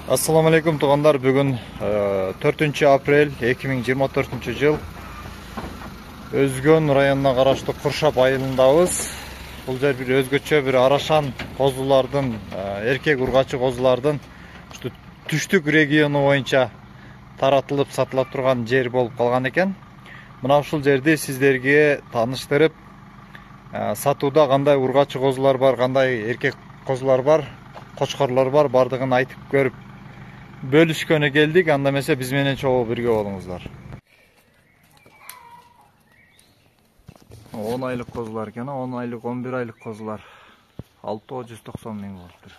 Assalamu alaikum туғандар. Бүгін 4 апрель 2024 жыл Өзгөн районуна караштуу Куршап айылындабыз. Бул жер бир өзгөчө бир арашан козулардын, эркек ургачы козулардын түштүк региону боюнча таратылып сатыла турган жер болуп калган экен. Мына ушул жерди сиздерге тааныштырып, сатууда кандай ургачы козулар бар, кандай эркек козулар бар, кочкорлор бар, бардыгын айтып көрүп бөлүшкөнү келдик. Анда эмесе биз менен чогуу бирге болуңуздар. 10 айлык козулар экен, 10 айлык, 11 айлык козулар 690 миң болуптур.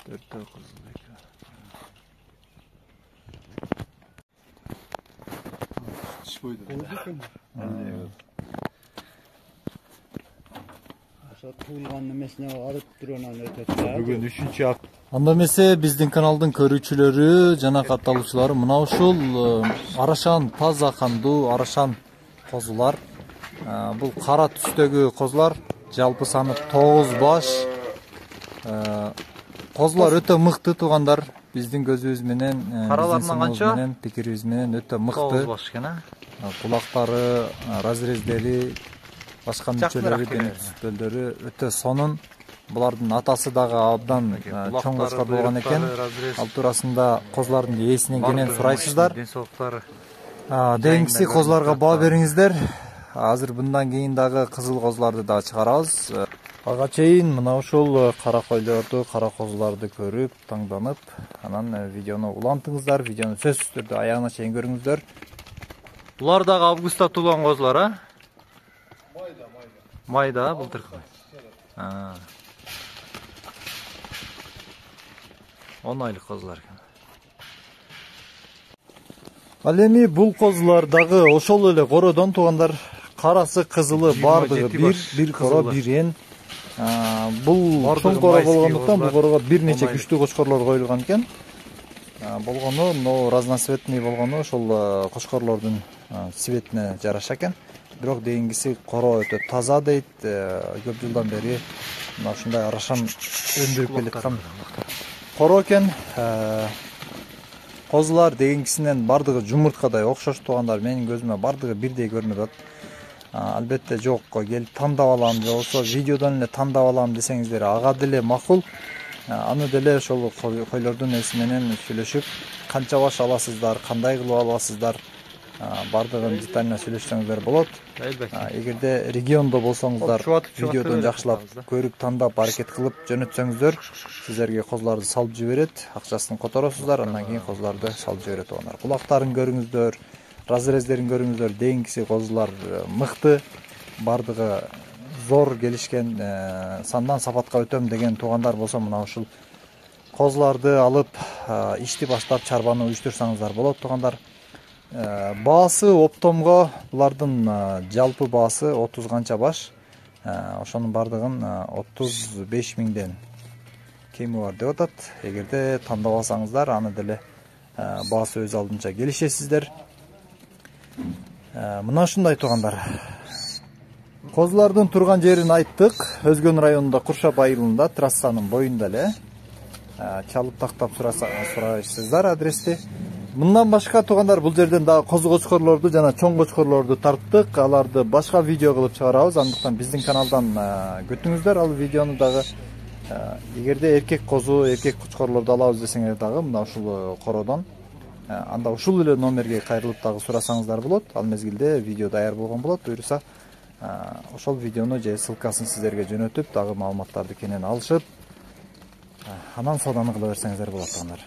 Төртөө козул экен. Бүгүн 3 апрель. Анда эмесе биздин каналдын көрүүчүлөрү жана катталуучулары мына ушул арашан таза кандуу арашан козулар. Бул кара түстөгү козулар, жалпы саны 9 баш. Козулар өтө мыкты туугандар. Биздин көзүбүз менен, караларынан канча? Пикирибиз менен өтө мыкты. 9 баш экен, Кулактары, разрездери, башка мүчөлөрү, денестөлдөрү өтө сонун. Булардын атасы дагы абдан чоң кочкор болгон экен. Ал туурасында козулардын ээсинен кенен сурайсыздар. Деңгиси козуларга баа бериңиздер. Азыр мындан кийин дагы кызыл козуларды да чыгарабыз. Ага чейин мына ушул кара койлорду, кара козуларды көрүп, таңданып, анан видеону улантыңыздар. Видеону сөзсүз түрдө аягына чейин көрүңүздөр. Булар дагы августта туулган козулар, а? Майда. Майда, былтыр. 10 айлык козулар экен. Ал эми бул козулар дагы ошол эле кородон туугандар. Карасы, кызылы бардыгы бир коро, бир эн. Бул чоң коро болгондуктан бул корого бир нече күчтүү кочкорлор коюлган экен. Болгону, но разноцветный болгону ошол кочкорлордун цветине жараша экен. Бирок дейингиси коро өтө таза дейт. Көп жылдан бери мына ушундай арашан өндүрүп келаткан коро экен. Козулар дейингисинен бардыгы жумурткадай окшош туугандар. Менин көзүмө бардыгы бирдей көрүнүп атат. Албетте жок, келип тандап алам же болсо видеодон эле тандап алам десеңиздер, ага деле макул. Аны деле ошол койлордун эси менен сүйлөшүп, канча баш аласыздар, кандай кылып аласыздар, бардыгын детально сүйлөшсөңүздөр болот. Эгерде региондо болсоңуздар, видеодон жакшылап көрүп, тандап, аракет кылып жөнөтсөңүздөр, сиздерге козуларды салып жиберет, акчасын которосуздар, андан кийин козуларды салып жиберет оңар. Кулактарын көрүңүздөр, разрездерин көрүңүздөр, дейингиси козулар мыкты, бардыгы зор келишкен, сандан сапатка өтөм деген туугандар болсо, мына ушул козуларды алып, ишти баштап чарбаны уюштурсаңыздар болот туугандар. Баасы оптомго булардын жалпы баасы 30 канча баш. Ошонун бардыгын 35 миңден кеми бар деп атат. Эгерде тандап алсаңыздар, аны деле баасы өз алдынча келишесиздер. Мына ушундай туугандар. Козулардын турган жерин айттык. Өзгөн районунда Куршап айылында, трассанын боюнда эле. Чалып тактап сурайсыздар адрести. Мындан башка туугандар, бул жерден дагы козу кочкорлорду жана чоң кочкорлорду тарттык. Аларды башка видео кылып чыгарабыз. Андыктан биздин каналдан күтүңүздөр ал видеону дагы. Эгерде эркек козу, эркек кочкорлорду алабыз десеңер дагы мына ушул кородон, анда ушул эле номерге кайрылып дагы сурасаңыздар болот. Ал мезгилде видео даяр болгон болот. Буюрса, ошол видеону же ссылкасын сиздерге жөнөтүп, дагы маалыматтарды кенен алышып, анан сооданы кыла берсеңиздер болот туугандар.